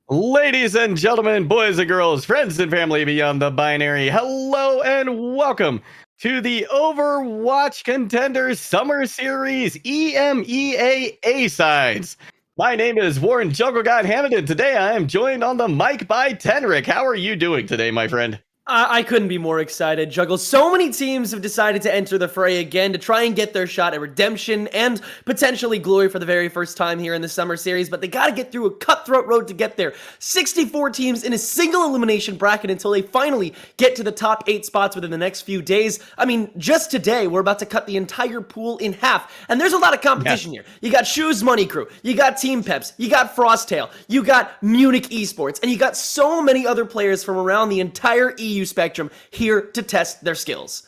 Ladies and gentlemen, boys and girls, friends and family beyond the binary, hello and welcome to the Overwatch Contenders Summer Series EMEA A-Sides. My name is Warren Jungle God Hammond, and today I am joined on the mic by Tenric. How are you doing today, my friend? I couldn't be more excited, Juggle. So many teams have decided to enter the fray again to try and get their shot at redemption and potentially glory for the very first time here in the Summer Series, but they got to get through a cutthroat road to get there. 64 teams in a single elimination bracket until they finally get to the top 8 spots within the next few days. I mean, just today, we're about to cut the entire pool in half, and there's a lot of competition here. You got Shoes Money Crew, you got Team Peps, you got Frosttail, you got Munich Esports, and you got so many other players from around the entire EU spectrum here to test their skills.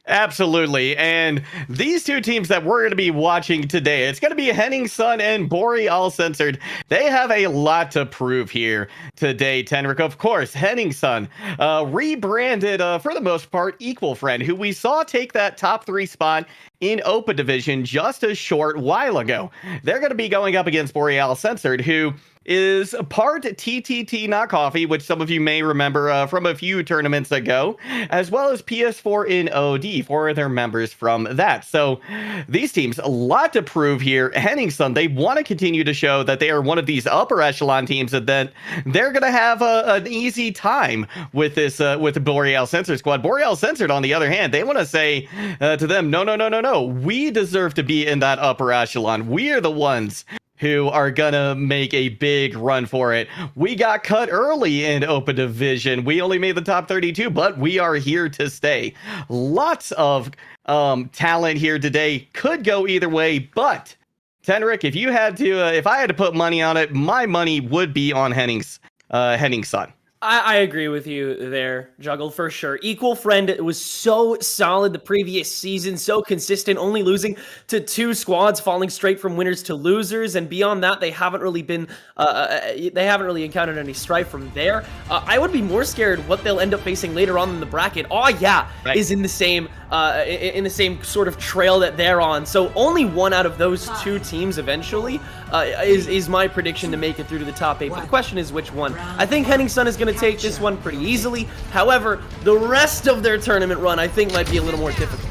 Absolutely. And these two teams that we're going to be watching today, it's going to be Henning Sun and Boreal Censored. They have a lot to prove here today, Tenric. Of course, Henning Sun, rebranded, for the most part, Equal Friend, who we saw take that top 3 spot in Open Division just a short while ago. They're going to be going up against Boreal Censored, who is part TTT Not Coffee, which some of you may remember from a few tournaments ago, as well as PS4 in OD for their members from that. So these teams, a lot to prove here. Henning Sun, they want to continue to show that they are one of these upper echelon teams, and that they're going to have an easy time with this, with the Boreal Censored squad. Boreal Censored, on the other hand, they want to say to them, no, we deserve to be in that upper echelon. We are the ones who are gonna make a big run for it. We got cut early in Open Division. We only made the top 32, but we are here to stay. Lots of talent here today. Could go either way, but Tenric, if you had to, if I had to put money on it, my money would be on Henning Sun. I agree with you there, Juggle, for sure. Equal Friend was so solid the previous season, so consistent, only losing to 2 squads, falling straight from winners to losers, and beyond that, they haven't really been, they haven't really encountered any strife from there. I would be more scared what they'll end up facing later on in the bracket. Oh yeah, right. Is in the same sort of trail that they're on. So only one out of those 2 teams eventually is my prediction to make it through to the top 8. But the question is which one. I think Henning Sun is going to take this one pretty easily. However, the rest of their tournament run, I think, might be a little more difficult.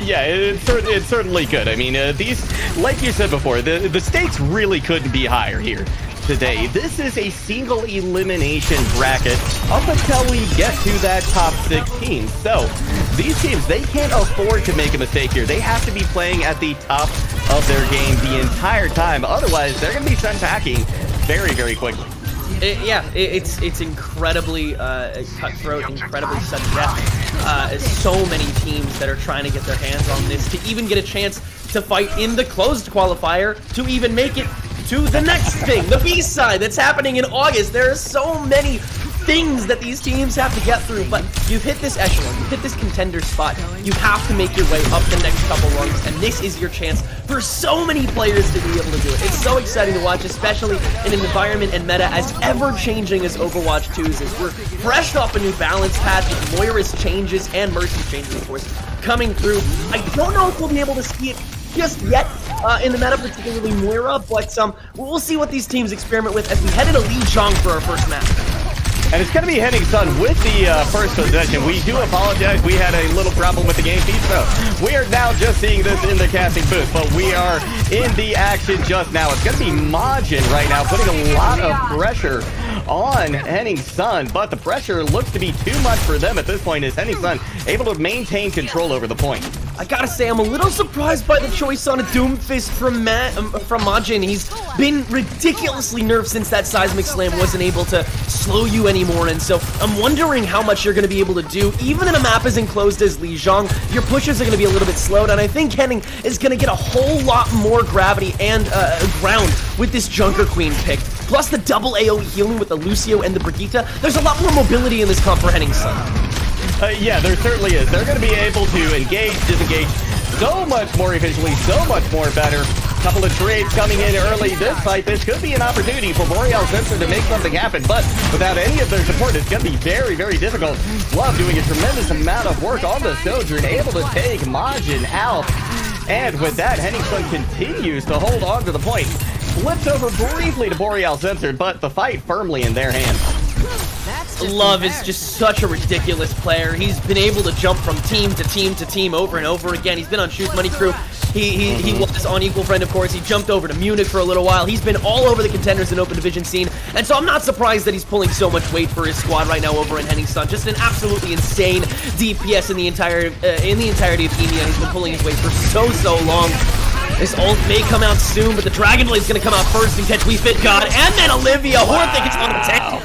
Yeah, it's certainly good. I mean, these, like you said before, the stakes really couldn't be higher here today. This is a single elimination bracket up until we get to that top 16. So these teams, they can't afford to make a mistake here. They have to be playing at the top of their game the entire time. Otherwise, they're going to be sent packing very, very quickly. It's incredibly cutthroat, incredibly sudden death. So many teams that are trying to get their hands on this to even get a chance to fight in the closed qualifier to even make it to the next thing, the B-side that's happening in August. There are so many things that these teams have to get through, but you've hit this echelon, you've hit this contender spot, you have to make your way up the next couple rungs, and this is your chance for so many players to be able to do it. It's so exciting to watch, especially in an environment and meta as ever-changing as Overwatch 2's is. We're fresh off a new balance patch with Moira's changes and Mercy's changes, of course, coming through. I don't know if we'll be able to see it just yet in the meta, particularly Moira, but we'll see what these teams experiment with as we head into Lijiang for our first match. And it's going to be Henning Sun with the first possession. We do apologize. We had a little problem with the game feed, so we are now just seeing this in the casting booth, but we are in the action just now. It's going to be Majin right now, putting a lot of pressure on Henning Sun, but the pressure looks to be too much for them at this point. Is Henning Sun able to maintain control over the point? I gotta say, I'm a little surprised by the choice on a Doomfist from Majin. He's been ridiculously nerfed since that Seismic Slam wasn't able to slow you anymore, and so I'm wondering how much you're gonna be able to do. Even in a map as enclosed as Lijiang, your pushes are gonna be a little bit slowed, and I think Henning is gonna get a whole lot more gravity and ground with this Junker Queen pick. Plus the double AoE healing with the Lucio and the Brigitte. There's a lot more mobility in this comp for Henning Sun. Yeah, there certainly is. They're going to be able to engage, disengage so much more efficiently, so much more better. Couple of trades coming in early this fight. This could be an opportunity for Boreal Censored to make something happen, but without any of their support, it's going to be very, very difficult. Love doing a tremendous amount of work on the Sojourn, able to take Majin out. And with that, Henning Sun continues to hold on to the point. flips over briefly to Boreal Censored, but the fight firmly in their hands. Love is just such a ridiculous player. He's been able to jump from team to team to team over and over again. He's been on Shoes Money Crew. He was on Equal Friend, of course. He jumped over to Munich for a little while. He's been all over the Contenders and Open Division scene, and so I'm not surprised that he's pulling so much weight for his squad right now over in Henning Sun. Just an absolutely insane DPS in the entirety of EMEA. He's been pulling his weight for so long. This ult may come out soon, but the Dragon Blade's gonna come out first and catch We Fit God, and then Olivia. Horthick is on the tank.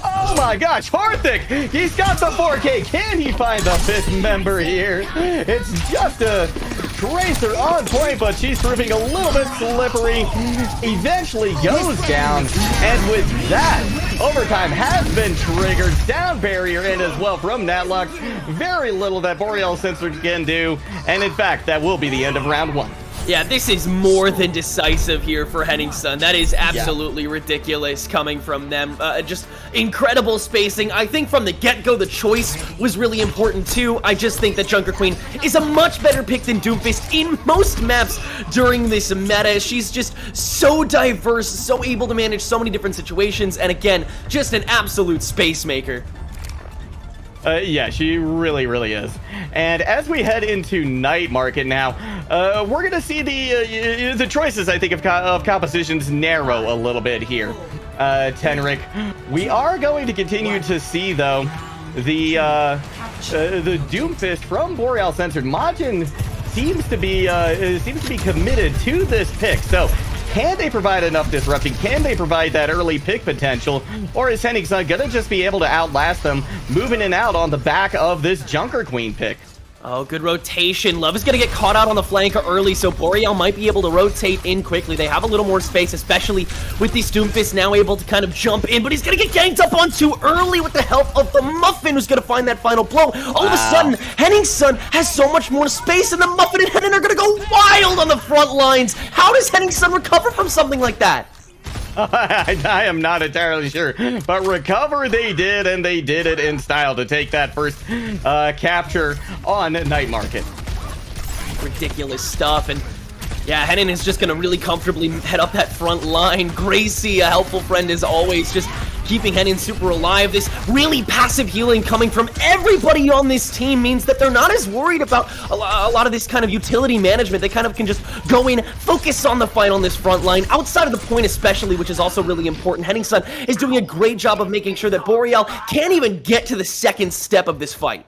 Oh my gosh, Horthick! He's got the 4K. Can he find the 5th member here? It's just a Tracer on point, but she's proving a little bit slippery. Eventually goes down, and with that, overtime has been triggered. Down barrier in as well from Natlox. Very little that Boreal Censored can do, and in fact, that will be the end of round 1. Yeah, this is more than decisive here for Henning Sun. That is absolutely ridiculous coming from them. Just incredible spacing. I think from the get-go, the choice was really important too. I just think that Junker Queen is a much better pick than Doomfist in most maps during this meta. She's just so diverse, so able to manage so many different situations, and again, just an absolute space maker. Yeah, she really is. And as we head into night market now, we're gonna see the choices, I think, of compositions narrow a little bit here. Tenric, we are going to continue to see though the Doomfist from Boreal Censored. Majin seems to be committed to this pick. So can they provide enough disrupting? Can they provide that early pick potential? Or is Henning Sun gonna just be able to outlast them, moving in and out on the back of this Junker Queen pick? Oh, good rotation. Love is going to get caught out on the flank early, so Boreal might be able to rotate in quickly. They have a little more space, especially with these Doomfists now able to kind of jump in, but he's going to get ganked up on too early with the help of the Muffin, who's going to find that final blow. All of a sudden, Henning Sun has so much more space, and the Muffin and Henning are going to go wild on the front lines. How does Henning Sun recover from something like that? I am not entirely sure, but recover they did, and they did it in style to take that first capture on Night Market. Ridiculous stuff, and yeah, Henning is just going to really comfortably head up that front line. Gracie, a helpful friend as always, just keeping Henning super alive. This really passive healing coming from everybody on this team means that they're not as worried about a lot of this kind of utility management. They kind of can just go in, focus on the fight on this front line, outside of the point especially, which is also really important. Henning Sun is doing a great job of making sure that Boreal can't even get to the second step of this fight.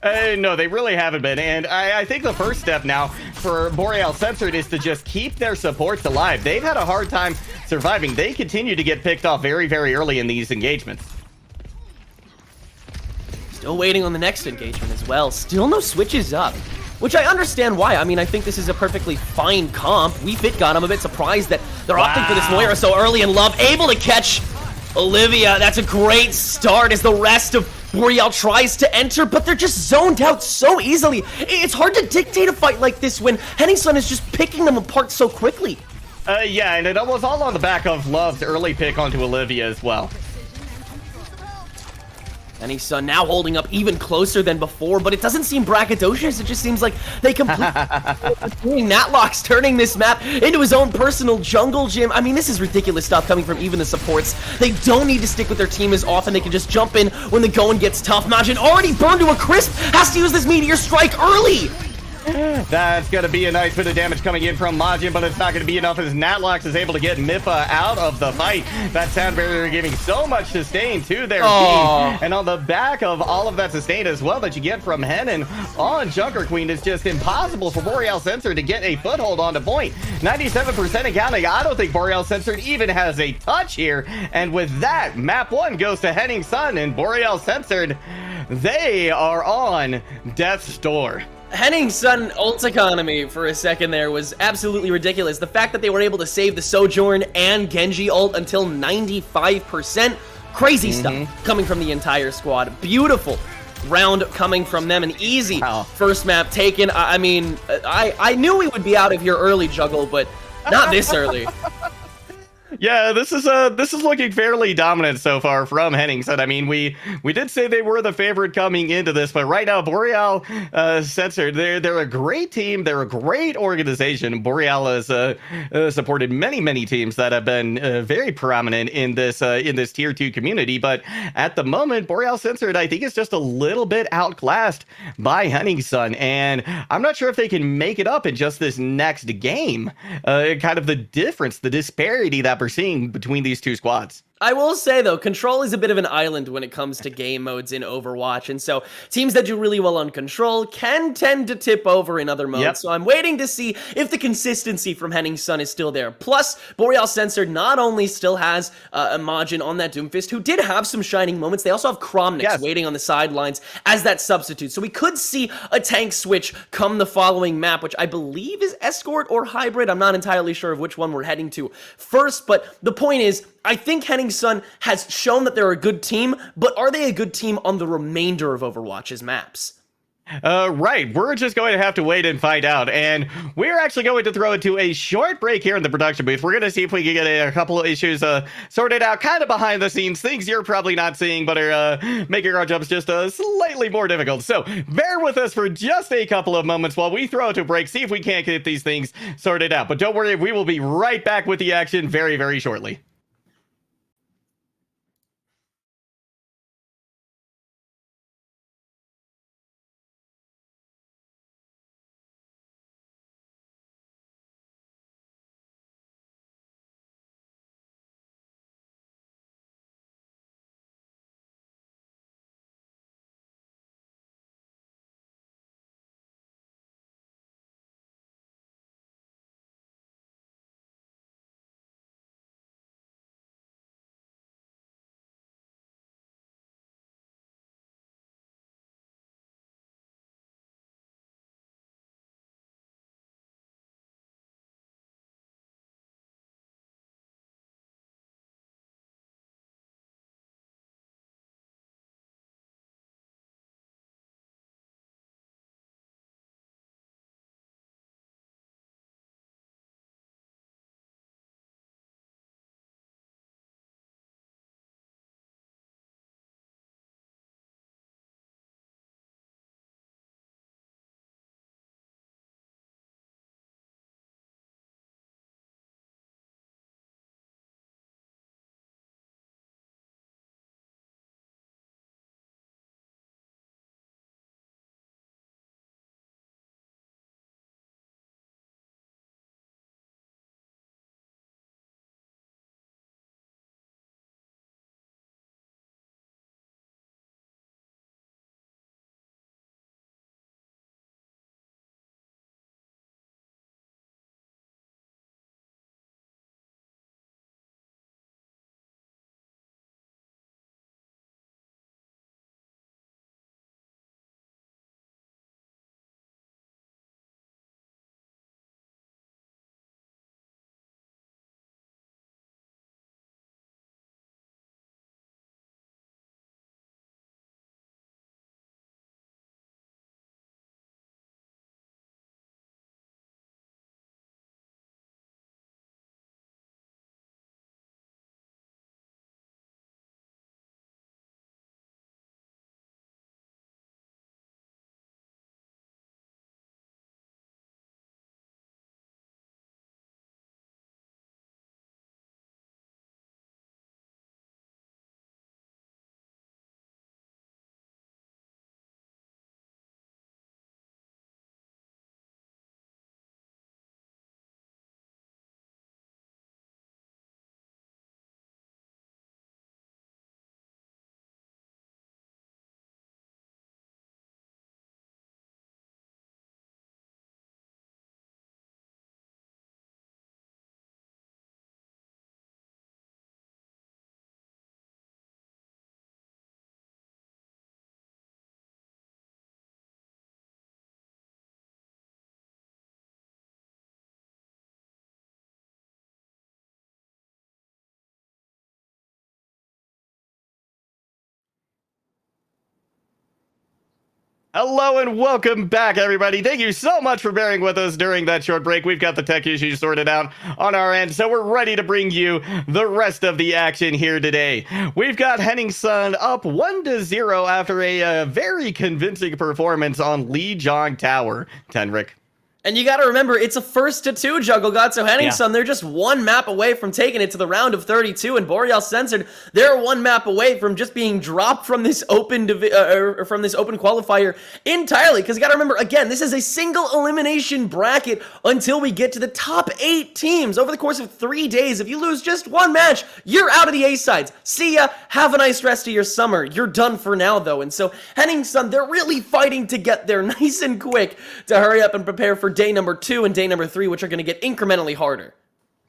No, they really haven't been, and I think the first step now for Boreal Censored is to just keep their supports alive. They've had a hard time surviving. They continue to get picked off very early in these engagements. Still waiting on the next engagement as well. Still no switches up, which I understand why. I mean, I think this is a perfectly fine comp. We Fit God. I'm a bit surprised that they're opting for this Moira so early, and Love able to catch Olivia. That's a great start as the rest of Boreal tries to enter, but they're just zoned out so easily. It's hard to dictate a fight like this when Henning Sun is just picking them apart so quickly. Yeah, and it was all on the back of Love's early pick onto Olivia as well. Henning Sun now holding up even closer than before, but it doesn't seem braggadocious. It just seems like they completely Natlox turning this map into his own personal jungle gym. I mean, this is ridiculous stuff coming from even the supports. They don't need to stick with their team as often. They can just jump in when the going gets tough. Majin already burned to a crisp, has to use this Meteor Strike early. That's going to be a nice bit of damage coming in from Majin, but it's not going to be enough as Natlox is able to get Mippa out of the fight. That sound barrier giving so much sustain to their team. And on the back of all of that sustain as well that you get from Henning on Junker Queen, it's just impossible for Boreal Censored to get a foothold on the point. 97% and counting. I don't think Boreal Censored even has a touch here. And with that, map 1 goes to Henning Sun, and Boreal Censored, they are on death's door. Henning Sun ult economy for a second there was absolutely ridiculous. The fact that they were able to save the Sojourn and Genji ult until 95%, crazy stuff coming from the entire squad. Beautiful round coming from them, an easy first map taken. I mean, I knew we would be out of here early, Juggle, but not this early. Yeah, this is looking fairly dominant so far from Henningsen. I mean, we did say they were the favorite coming into this, but right now Boreal censored. They're a great team. They're a great organization. Boreal has supported many teams that have been very prominent in this tier 2 community. But at the moment, Boreal censored, I think, is just a little bit outclassed by Henningsen, and I'm not sure if they can make it up in just this next game. Kind of the difference, the disparity that we're seeing between these two squads. I will say, though, Control is a bit of an island when it comes to game modes in Overwatch, and so teams that do really well on Control can tend to tip over in other modes, Yep. so I'm waiting to see if the consistency from Henningsen is still there. Plus, Boreal Censored not only still has Imagine on that Doomfist, who did have some shining moments, they also have Cromnix Yes. waiting on the sidelines as that substitute, so we could see a tank switch come the following map, which I believe is Escort or Hybrid. I'm not entirely sure of which one we're heading to first, but the point is, I think Henningsen has shown that they're a good team, but are they a good team on the remainder of Overwatch's maps? Right. We're just going to have to wait and find out. And we're actually going to throw it to a short break here in the production booth. We're going to see if we can get a couple of issues sorted out kind of behind the scenes, things you're probably not seeing, but are making our jobs just slightly more difficult. So bear with us for just a couple of moments while we throw it to a break, see if we can't get these things sorted out. But don't worry, we will be right back with the action very shortly. Hello and welcome back, everybody. Thank you so much for bearing with us during that short break. We've got the tech issues sorted out on our end, so we're ready to bring you the rest of the action here today. We've got Henning Sun up 1-0 after a very convincing performance on Lijiang Tower. Tenric. And you got to remember, it's a 1-2 Jungle God, so Henning Sun, they're just one map away from taking it to the round of 32, and Boreal Censored, they're one map away from just being dropped from this open qualifier entirely. Because you got to remember, again, this is a single elimination bracket until we get to the top 8 teams. Over the course of 3 days, if you lose just one match, you're out of the A-sides. See ya, have a nice rest of your summer. You're done for now, though. And so Henning Sun, they're really fighting to get there nice and quick to hurry up and prepare for day number 2 and day number 3, which are going to get incrementally harder.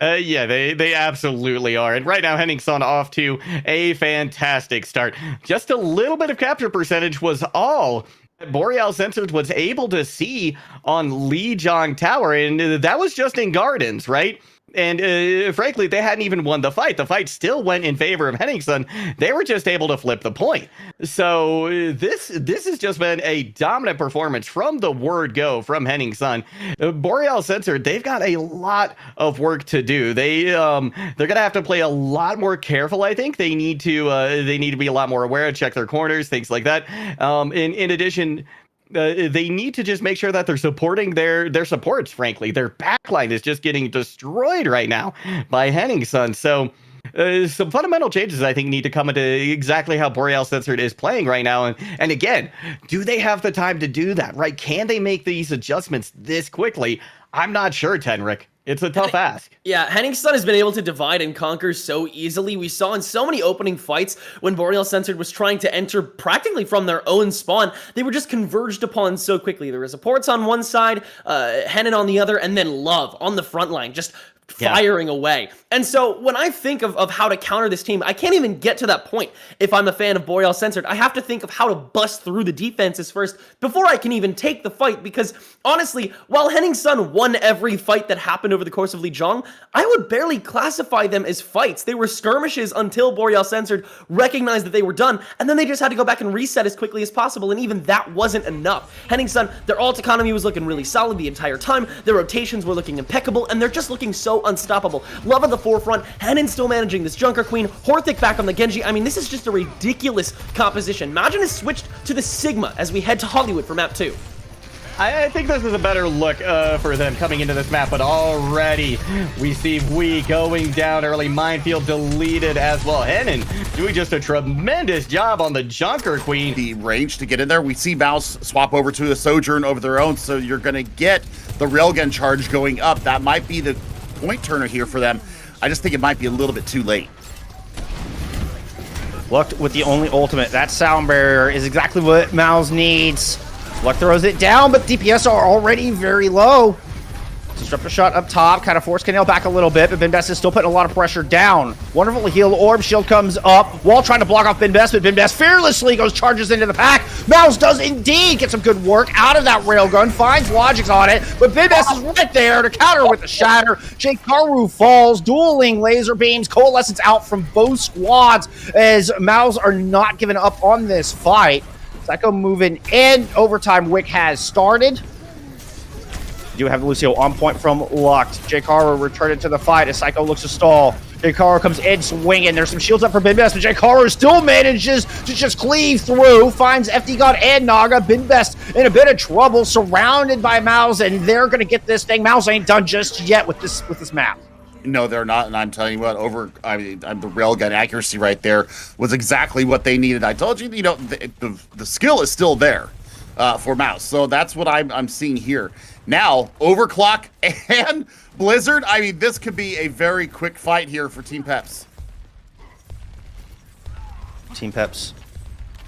Yeah, they absolutely are. And right now, Henning Sun off to a fantastic start. Just a little bit of capture percentage was all Boreal Censored was able to see on Lijiang Tower, and that was just in Gardens, right? And frankly, they hadn't even won the fight. The fight still went in favor of Henning Sun. They were just able to flip the point. So this has just been a dominant performance from the word go from Henning Sun. Boreal Censored, they've got a lot of work to do. They're gonna have to play a lot more careful. I think they need to be a lot more aware, check their corners, things like that. In addition, they need to just make sure that they're supporting their supports. Frankly, their backline is just getting destroyed right now by Henning Sun. So some fundamental changes, I think, need to come into exactly how Boreal Censored is playing right now. And again, do they have the time to do that, right? Can they make these adjustments this quickly? I'm not sure, Tenric. It's a tough ask. Yeah, Henning Sun has been able to divide and conquer so easily. We saw in so many opening fights when Boreal Censored was trying to enter practically from their own spawn, they were just converged upon so quickly. There was supports on one side, Henning on the other, and then Love on the front line, just firing away. And so when I think of how to counter this team, I can't even get to that point if I'm a fan of Boreal Censored. I have to think of how to bust through the defenses first before I can even take the fight, because honestly, while Henning Sun won every fight that happened over the course of Lijiang, I would barely classify them as fights. They were skirmishes until Boreal Censored recognized that they were done, and then they just had to go back and reset as quickly as possible, and even that wasn't enough. Henning Sun, their ult economy was looking really solid the entire time, their rotations were looking impeccable, and they're just looking so unstoppable. Love at the forefront, Henning still managing this Junker Queen, Horthic back on the Genji. I mean, this is just a ridiculous composition. Imagine it's switched to the Sigma as we head to Hollywood for map 2. I think this is a better look for them coming into this map, but already we see Wee going down early. Minefield deleted as well. Henning doing just a tremendous job on the Junker Queen. The range to get in there. We see Mouse swap over to a Sojourn over their own, so you're going to get the railgun charge going up. That might be the point turner here for them. I just think it might be a little bit too late. Luck with the only ultimate. That sound barrier is exactly what Mouse needs. Luck throws it down, but DPS are already very low. Disruptor shot up top, kind of force Canal back a little bit, but Benbest is still putting a lot of pressure down. Wonderful heal orb, shield comes up. Wall trying to block off Benbest, but Benbest fearlessly charges into the pack. Mouse does indeed get some good work out of that railgun, finds Logics on it, but Benbest is right there to counter with the shatter. Jkaru falls, dueling laser beams, coalescence out from both squads as Mouse are not giving up on this fight. Psycho moving in, overtime Wick has started. You do have Lucio on point from Luck. Jkaru returning to the fight as Psycho looks to stall. Jkaru comes in swinging. There's some shields up for Binbest, but Jkaru still manages to just cleave through. Finds FD God and Naga. Binbest in a bit of trouble, surrounded by Mouse, and they're going to get this thing. Mouse ain't done just yet with this map. No, they're not, and I'm telling you what, the railgun accuracy right there was exactly what they needed. I told you, the skill is still there for Mouse, so that's what I'm seeing here. Now, Overclock and Blizzard, I mean, this could be a very quick fight here for Team Peps. Team Peps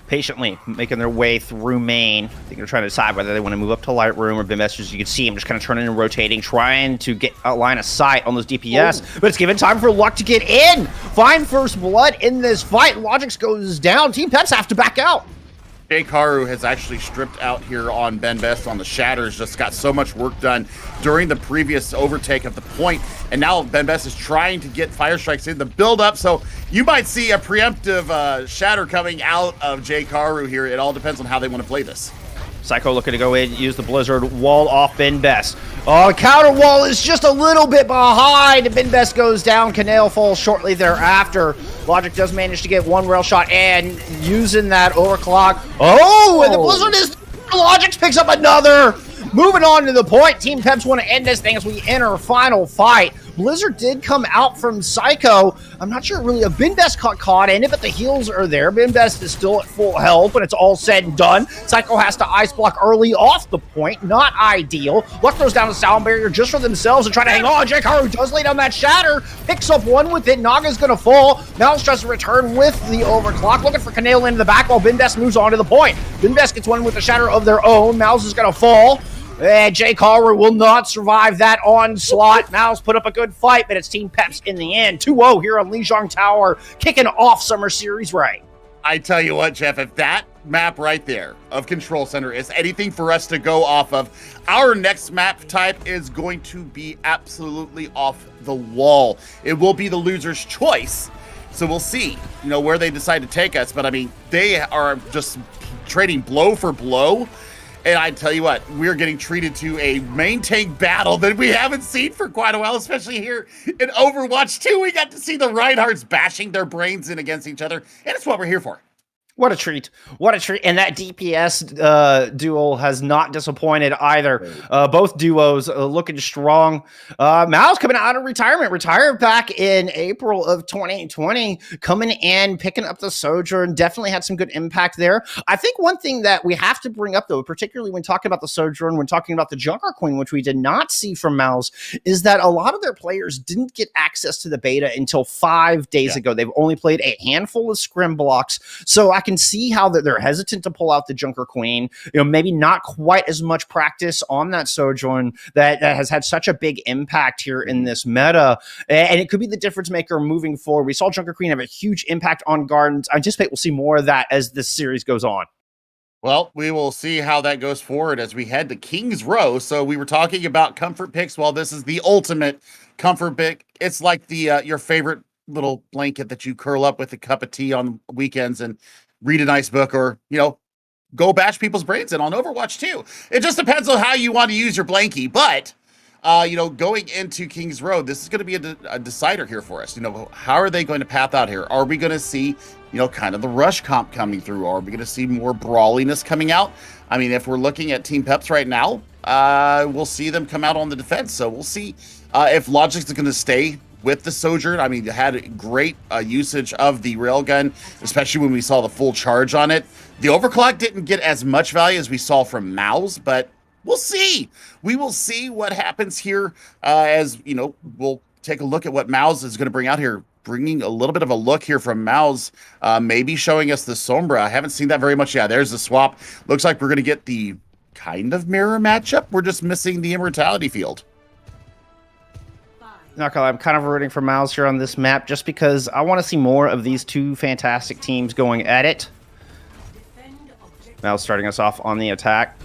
patiently making their way through main. I think they're trying to decide whether they want to move up to Lightroom or Binbest. As you can see him just kind of turning and rotating, trying to get a line of sight on those DPS. But it's given time for Luck to get in. Find first blood in this fight. Logics goes down. Team Peps have to back out. Jkaru has actually stripped out here on Benbest on the Shatters, just got so much work done during the previous overtake of the point, and now Benbest is trying to get Fire Strikes in the build-up, so you might see a preemptive Shatter coming out of Jkaru here. It all depends on how they want to play this. Psycho looking to go in, use the Blizzard, wall off Ben Best. Oh, counter wall is just a little bit behind. Ben Best goes down. Canale falls shortly thereafter. Logic does manage to get one rail shot and using that overclock. Oh, and the Blizzard is... Logic picks up another. Moving on to the point. Team Peps want to end this thing as we enter final fight. Blizzard did come out from Psycho. I'm not sure really if Ben Best caught in it, but the heals are there. Ben Best is still at full health when it's all said and done. Psycho has to ice block early off the point. Not ideal. Luck throws down a sound barrier just for themselves and try to hang on. Jkaru does lay down that shatter. Picks up one with it. Naga's going to fall. Mouse tries to return with the overclock. Looking for Canale into the back while Ben Best moves on to the point. Ben Best gets one with a shatter of their own. Mouse is going to fall. And Jkaru will not survive that onslaught. Mouse put up a good fight, but it's Team Peps in the end. 2-0 here on Lijiang Tower, kicking off Summer Series right. I tell you what, Jeff, if that map right there of Control Center is anything for us to go off of, our next map type is going to be absolutely off the wall. It will be the loser's choice. So we'll see, where they decide to take us. But I mean, they are just trading blow for blow. And I tell you what, we're getting treated to a main tank battle that we haven't seen for quite a while, especially here in Overwatch 2. We got to see the Reinhardts bashing their brains in against each other, and it's what we're here for. What a treat. What a treat. And that DPS duel has not disappointed either. Both duos looking strong. Mao's coming out of retirement. Retired back in April of 2020. Coming in, picking up the Sojourn. Definitely had some good impact there. I think one thing that we have to bring up, though, particularly when talking about the Sojourn, when talking about the Junker Queen, which we did not see from Mao's, is that a lot of their players didn't get access to the beta until 5 days ago. They've only played a handful of scrim blocks. So I can see how that they're hesitant to pull out the Junker Queen. Maybe not quite as much practice on that Sojourn that has had such a big impact here in this meta, and it could be the difference maker moving forward. We saw Junker Queen have a huge impact on Gardens. I anticipate we'll see more of that as this series goes on. Well, we will see how that goes forward as we head to King's Row. So we were talking about comfort picks. Well, this is the ultimate comfort pick. It's like the your favorite little blanket that you curl up with a cup of tea on weekends and read a nice book, or, go bash people's brains in on Overwatch 2. It just depends on how you want to use your blankie. But, going into King's Road, this is going to be a decider here for us. How are they going to path out here? Are we going to see, kind of the rush comp coming through? Or are we going to see more brawliness coming out? I mean, if we're looking at Team Peps right now, we'll see them come out on the defense. So we'll see if Logic is going to stay with the Sojourn. I mean, it had great usage of the railgun, especially when we saw the full charge on it. The overclock didn't get as much value as we saw from Mao's, but we'll see. We will see what happens here as, we'll take a look at what Mao's is going to bring out here. Bringing a little bit of a look here from Mao's, maybe showing us the Sombra. I haven't seen that very much. Yeah, there's the swap. Looks like we're going to get the kind of mirror matchup. We're just missing the immortality field. I'm kind of rooting for Miles here on this map just because I want to see more of these two fantastic teams going at it. Miles starting us off on the attack.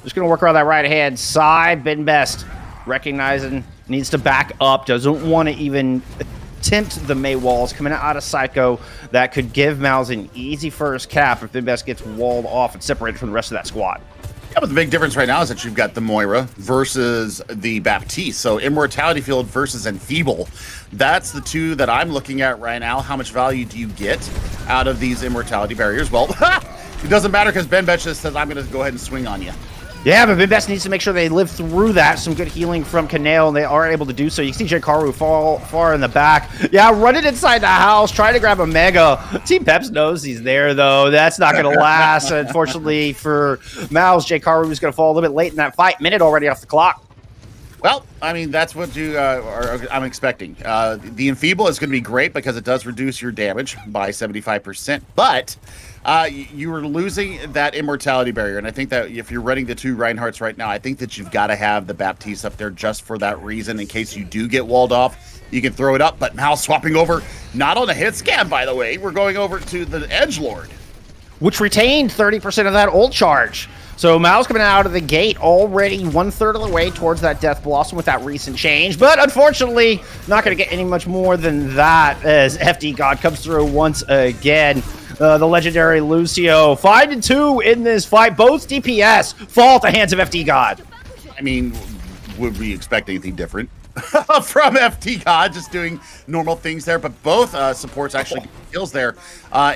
Just going to work around that right-hand side. Ben Best recognizing needs to back up. Doesn't want to even attempt the May walls coming out of Psycho. That could give Miles an easy first cap if Ben Best gets walled off and separated from the rest of that squad. Yeah, but the big difference right now is that you've got the Moira versus the Baptiste. So Immortality Field versus Enfeeble. That's the two that I'm looking at right now. How much value do you get out of these Immortality barriers? Well, it doesn't matter because Ben Betch just says, I'm going to go ahead and swing on you. Yeah, but Ben Best needs to make sure they live through that. Some good healing from Canale, and they are able to do so. You can see Jkaru fall far in the back. Yeah, running inside the house, trying to grab a Mega. Team Peps knows he's there, though. That's not going to last. Unfortunately for Mouse, Jkaru is going to fall a little bit late in that fight. Minute already off the clock. Well, I mean, that's what I'm expecting. The Enfeeble is going to be great because it does reduce your damage by 75%, but you are losing that immortality barrier, and I think that if you're running the two Reinhardts right now, I think that you've got to have the Baptiste up there just for that reason. In case you do get walled off, you can throw it up, but now swapping over, not on a hit scan, by the way. We're going over to the Edgelord, which retained 30% of that ult charge. So Mao's coming out of the gate already 1/3 of the way towards that Death Blossom with that recent change. But unfortunately, not going to get any much more than that as FD God comes through once again. the legendary Lucio. 5-2 in this fight. Both DPS fall at the hands of FD God. I mean, would we expect anything different from FT God? Just doing normal things there, but both supports actually get kills there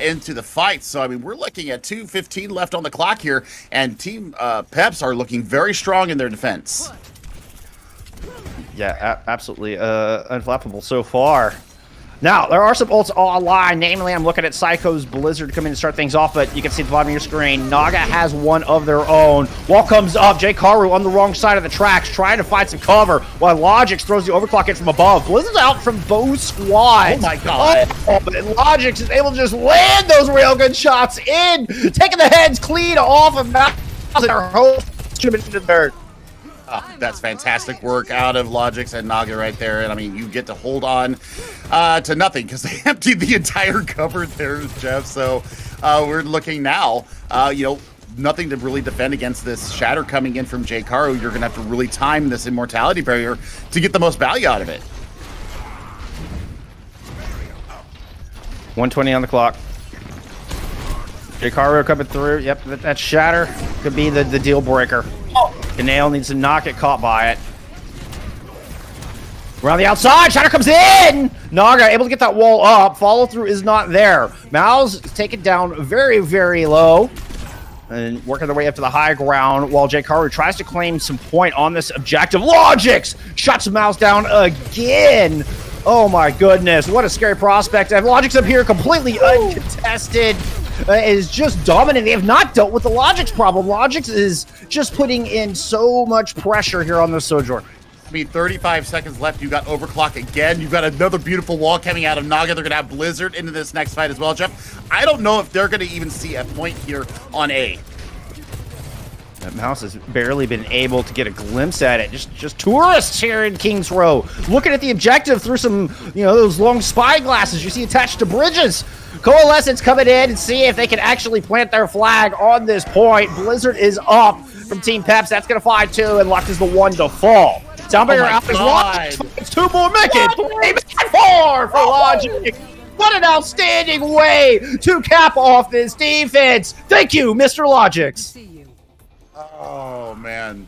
into the fight. So, I mean, we're looking at 2:15 left on the clock here, and Team Peps are looking very strong in their defense. Yeah, absolutely unflappable so far. Now, there are some ults online. Namely, I'm looking at Psycho's Blizzard come in and start things off, but you can see at the bottom of your screen, Naga has one of their own. Wall comes up. J-Karu on the wrong side of the tracks, trying to find some cover, while Logix throws the overclock in from above. Blizzard's out from both squads. Oh my god. But Logix is able to just land those railgun shots in, taking the heads clean off of Mouse. Their whole should have been in the dirt. That's fantastic work out of Logix and Naga right there. And I mean, you get to hold on to nothing because they emptied the entire cupboard there, Jeff. So we're looking now, nothing to really defend against this shatter coming in from J-Karu. You're going to have to really time this immortality barrier to get the most value out of it. 120 on the clock. J-Karu coming through. Yep, that shatter could be the deal breaker. Canale needs to not get caught by it. Around the outside, Shatter comes in! Naga able to get that wall up. Follow through is not there. Mouse take it down very, very low. And working their way up to the high ground while J-Karu tries to claim some point on this objective. Logix shuts Mouse down again. Oh my goodness, what a scary prospect. And Logix up here completely uncontested. Is just dominant. They have not dealt with the Logix problem. Logix is just putting in so much pressure here on the Sojourner. I mean, 35 seconds left. You got overclock again. You've got another beautiful wall coming out of Naga. They're going to have Blizzard into this next fight as well, Jeff. I don't know if they're going to even see a point here on A. That Mouse has barely been able to get a glimpse at it. Just tourists here in Kings Row. Looking at the objective through some, those long spy glasses you see attached to bridges. Coalescence coming in and see if they can actually plant their flag on this point. Blizzard is up from Team Peps. That's going to fly two, and Luck is the one to fall. Downbarrier out is one. It's two more make it. 4 for Logic. What an outstanding way to cap off this defense. Thank you, Mr. Logix. Oh man,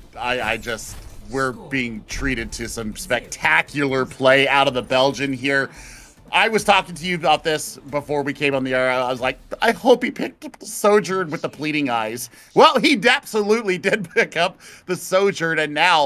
we're being treated to some spectacular play out of the Belgian here. I was talking to you about this before we came on the air. I was like, I hope he picked up the Sojourn with the pleading eyes. Well, he absolutely did pick up the Sojourn, and now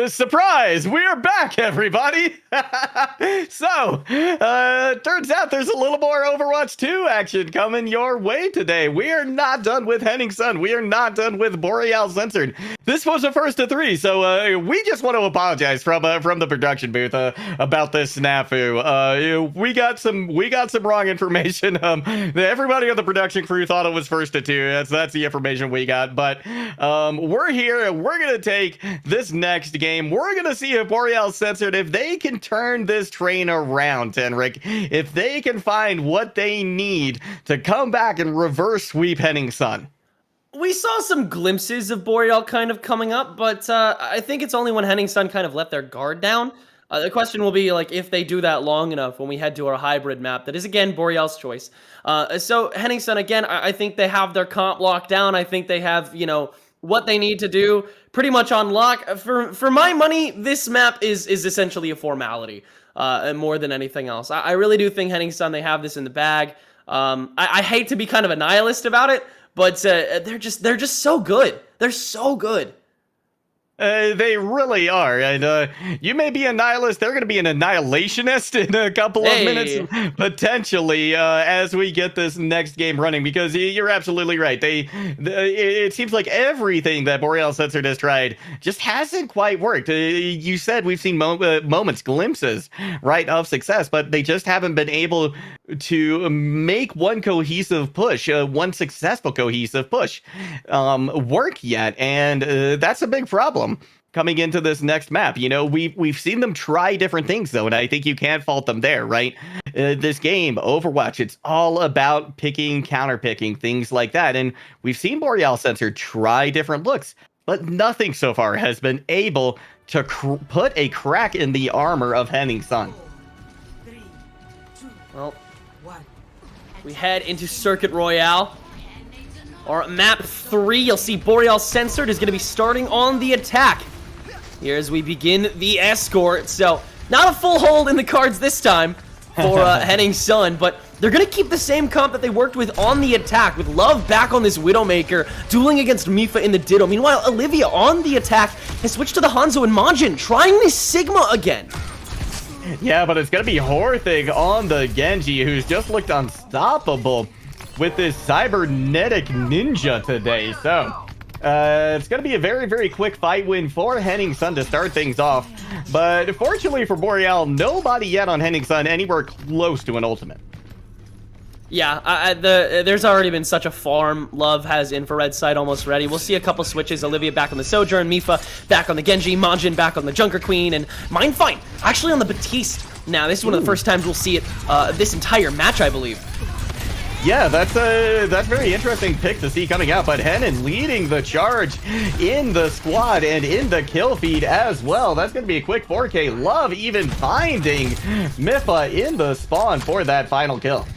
Surprise! We're back, everybody! So, turns out there's a little more Overwatch 2 action coming your way today. We are not done with Henning Sun. We are not done with Boreal Censored. This was a first of 3, so we just want to apologize from the production booth about this snafu. We got some wrong information. Everybody on the production crew thought it was first of 2. That's the information we got. But we're here, and we're gonna take this next game. We're gonna see if Boreal Censored, if they can turn this train around, Tenric, if they can find what they need to come back and reverse sweep Henning Sun. We saw some glimpses of Boreal kind of coming up, but I think it's only when Henning Sun kind of let their guard down. The question will be, like, if they do that long enough when we head to our hybrid map. That is, again, Boreal's choice. So Henning Sun, again, I think they have their comp locked down. I think they have, you know, what they need to do pretty much on lock. For my money, this map is essentially a formality more than anything else. I really do think Henning Sun, they have this in the bag. I hate to be kind of a nihilist about it, but they're just so good. They're so good. They really are, and you may be a nihilist. They're going to be an annihilationist in a couple of minutes, potentially, as we get this next game running. Because you're absolutely right. It seems like everything that Boreal Censored has tried just hasn't quite worked. You said we've seen moments, glimpses, right, of success, but they just haven't been able to make one cohesive push, one successful cohesive push, work yet, and that's a big problem coming into this next map. You know, we've seen them try different things, though, and I think you can't fault them there, right? This game, Overwatch, it's all about picking, counterpicking, things like that, and we've seen Boreal Censored try different looks, but nothing so far has been able to put a crack in the armor of Henning Sun. Well, we head into Circuit Royale. Or map 3, you'll see Boreal Censored is going to be starting on the attack here as we begin the escort. So, not a full hold in the cards this time for Henning Sun, but they're going to keep the same comp that they worked with on the attack, with Love back on this Widowmaker, dueling against Mifa in the Ditto. Meanwhile, Olivia on the attack has switched to the Hanzo and Majin, trying this Sigma again. Yeah, but it's going to be Horthig on the Genji, who's just looked unstoppable with this cybernetic ninja today. So it's going to be a very, very quick fight win for Henning Sun to start things off. But fortunately for Boreal, nobody yet on Henning Sun anywhere close to an ultimate. Yeah, there's already been such a farm. Love has infrared sight almost ready. We'll see a couple switches. Olivia back on the Sojourn, Mifa back on the Genji, Majin back on the Junker Queen, and Mindfight actually on the Batiste. Now, this is one of the first times we'll see it this entire match, I believe. Yeah, that's a very interesting pick to see coming out, but Henning leading the charge in the squad and in the kill feed as well. That's going to be a quick 4K. Love even finding Mifa in the spawn for that final kill.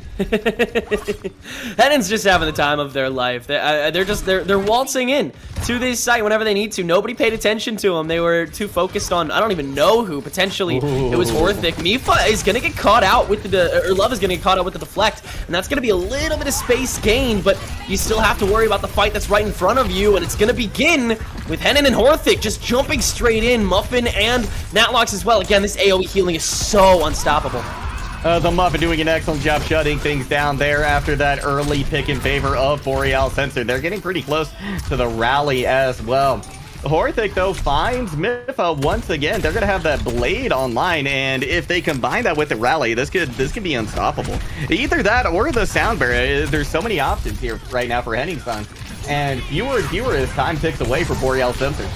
Henning's just having the time of their life. They're waltzing in to this site whenever they need to. Nobody paid attention to them. They were too focused on, I don't even know who. Potentially it was Horthig. Mifa is gonna get caught out with or Love is gonna get caught out with the deflect, and that's gonna be a little bit of space gained, but you still have to worry about the fight that's right in front of you, and it's gonna begin with Henning and Horthig just jumping straight in. Muffin and Natlox as well. Again, this AoE healing is so unstoppable. The Muffin doing an excellent job shutting things down there after that early pick in favor of Boreal Censored. They're getting pretty close to the rally as well. Horthig, though, finds Mifa once again. They're going to have that blade online, and if they combine that with the rally, this could be unstoppable. Either that or the sound barrier. There's so many options here right now for Henning Sun, and fewer as time ticks away for Boreal Censored.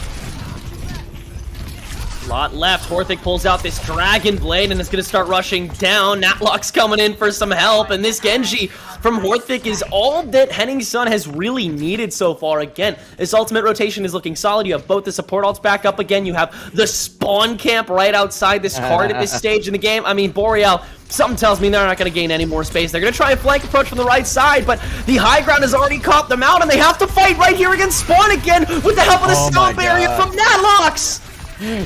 Lot left. Horthig pulls out this Dragon Blade and is going to start rushing down. Natlock's coming in for some help, and this Genji from Horthig is all that Henning Sun has really needed so far. Again, this ultimate rotation is looking solid. You have both the support ults back up again. You have the spawn camp right outside this card at this stage in the game. I mean, Boreal, something tells me they're not going to gain any more space. They're going to try a flank approach from the right side, but the high ground has already caught them out, and they have to fight right here against spawn again with the help of the sound barrier from Natlox.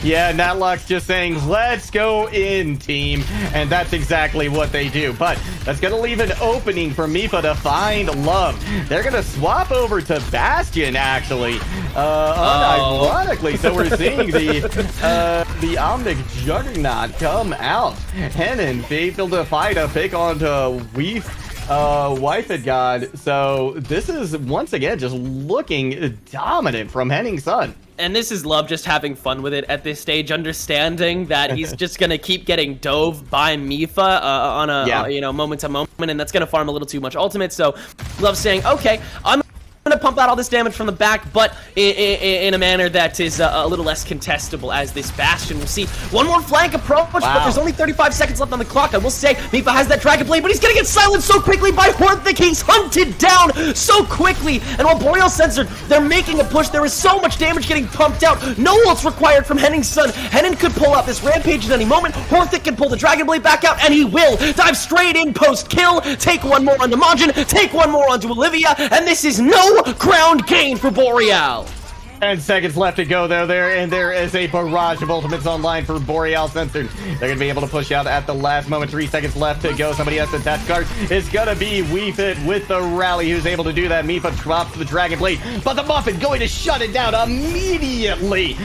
Yeah, Natlock's just saying, let's go in, team. And that's exactly what they do. But that's going to leave an opening for Mifa to find Love. They're going to swap over to Bastion, actually. Unironically, so we're seeing the Omnic Juggernaut come out. Henin being able to fight a pick onto Wifed God. So this is once again just looking dominant from Henning Sun. And this is Love just having fun with it at this stage, understanding that he's just going to keep getting dove by Mipha on a moment to moment, and that's going to farm a little too much ultimate. So Love saying, okay, I'm going to pump out all this damage from the back, but in a manner that is a little less contestable as this Bastion. We'll see one more flank approach, but there's only 35 seconds left on the clock. I will say, Mipha has that Dragon Blade, but he's going to get silenced so quickly by Horthic. He's hunted down so quickly, and while Boreal censored, they're making a push. There is so much damage getting pumped out. No ults required from Henning Sun. Henin could pull out this Rampage at any moment. Horthic can pull the Dragon Blade back out, and he will dive straight in post-kill, take one more onto Majin, take one more onto Olivia, and this is no ground gain for Boreal. 10 seconds left to go though and there is a barrage of ultimates online for Boreal Censored. They're gonna be able to push out at the last moment. 3 seconds left to go. Somebody has to attach cards. It's gonna be Weefit with the rally who's able to do that. Mipha drops the Dragon Blade, but the Muffin going to shut it down immediately.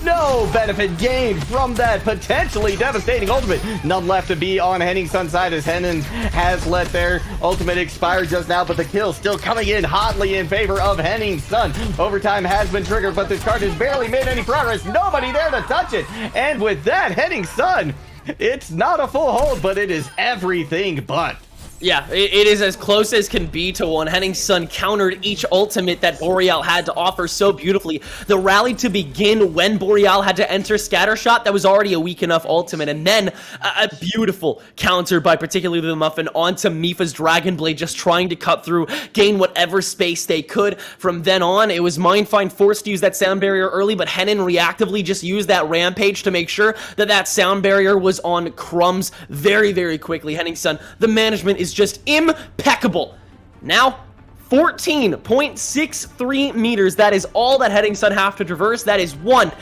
No benefit gained from that potentially devastating ultimate. None left to be on Henning Sun's side as Henin has let their ultimate expire just now, but the kill still coming in hotly in favor of Henning Sun. Overtime has been triggered, but this card has barely made any progress. Nobody there to touch it. And with that, Henning Sun, it's not a full hold, but it is everything but. Yeah, it is as close as can be to one. Henning Sun countered each ultimate that Boreal had to offer so beautifully. The rally to begin when Boreal had to enter Scattershot, that was already a weak enough ultimate. And then a beautiful counter by particularly the Muffin onto Mipha's Dragon Blade, just trying to cut through, gain whatever space they could. From then on, it was Mindfind forced to use that sound barrier early, but Henin reactively just used that Rampage to make sure that that sound barrier was on crumbs very, very quickly. Henning Sun, the management is just impeccable. Now 14.63 meters. That is all that Henning Sun have to traverse. That is one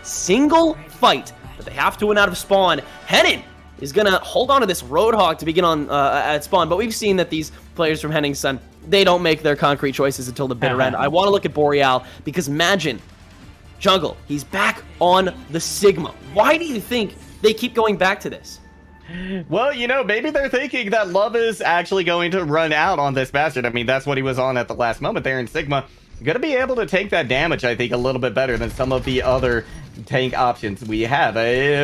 single fight that they have to win out of spawn. Henin is gonna hold on to this Roadhog to begin on at spawn, but we've seen that these players from Henning Sun, they don't make their concrete choices until the bitter end. I want to look at Boreal because Majin, jungle, he's back on the Sigma. Why do you think they keep going back to this? Well, you know, maybe they're thinking that Love is actually going to run out on this bastard. I mean, that's what he was on at the last moment there in Sigma. Going to be able to take that damage, I think, a little bit better than some of the other tank options we have.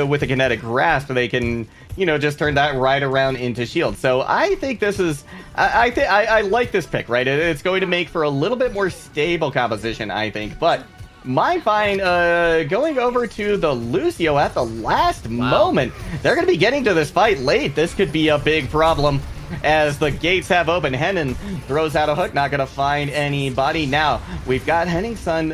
With a kinetic grasp, they can, you know, just turn that right around into shield. So I think this is, I like this pick, right? It's going to make for a little bit more stable composition, I think. But Mindfind going over to the Lucio at the last moment. They're going to be getting to this fight late. This could be a big problem as the gates have opened. Henin throws out a hook, not going to find anybody. Now, we've got Henning Sun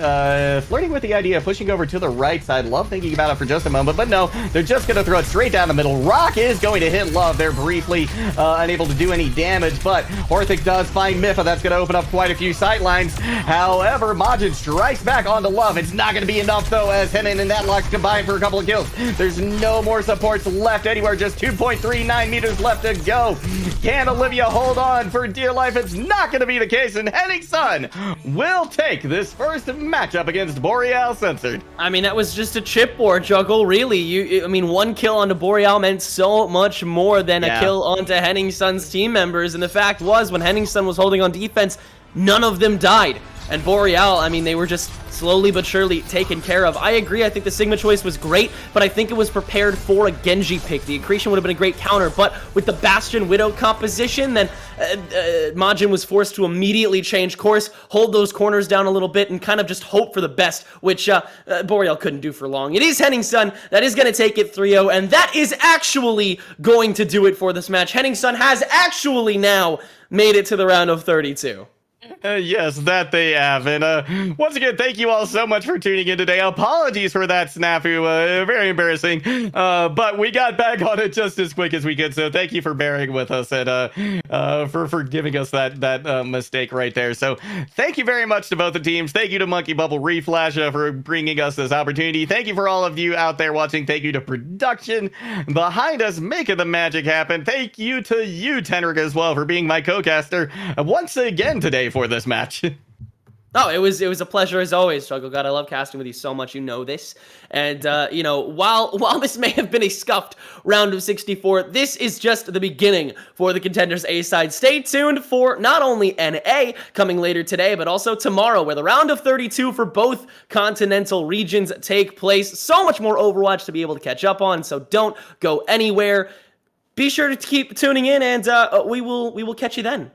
flirting with the idea of pushing over to the right side. Love thinking about it for just a moment, but no, they're just going to throw it straight down the middle. Rock is going to hit Love. They're briefly unable to do any damage, but Horthic does find Mipha. That's going to open up quite a few sightlines. However, Majin strikes back onto Love. It's not going to be enough, though, as Henin and Natlox combine for a couple of kills. There's no more supports left anywhere. Just 2.39 meters left to go. Can Olivia hold on for dear life? It's not going to be the case, and Henning Sun will take this first matchup against Boreal Censored. I mean, that was just a chipboard juggle, really. I mean, one kill onto Boreal meant so much more than a kill onto Henning Sun's team members, and the fact was, when Henning Sun was holding on defense, none of them died. And Boreal, I mean, they were just slowly but surely taken care of. I agree, I think the Sigma choice was great, but I think it was prepared for a Genji pick. The Accretion would have been a great counter, but with the Bastion Widow composition, then Majin was forced to immediately change course, hold those corners down a little bit, and kind of just hope for the best, which Boreal couldn't do for long. It is Henning Sun that is going to take it 3-0, and that is actually going to do it for this match. Henning Sun has actually now made it to the round of 32. Yes, that they have. And once again, thank you all so much for tuning in today. Apologies for that snafu. Very embarrassing. But we got back on it just as quick as we could. So thank you for bearing with us and for giving us that mistake right there. So thank you very much to both the teams. Thank you to Monkey Bubble Reflash for bringing us this opportunity. Thank you for all of you out there watching. Thank you to production behind us making the magic happen. Thank you to you, Tenric, as well, for being my co-caster once again today for this match. Oh, it was a pleasure as always, Struggle God. I love casting with you so much. You know this. And, you know, while this may have been a scuffed round of 64, this is just the beginning for the Contenders A side. Stay tuned for not only NA coming later today, but also tomorrow, where the round of 32 for both continental regions take place. So much more Overwatch to be able to catch up on, so don't go anywhere. Be sure to keep tuning in, and we will catch you then.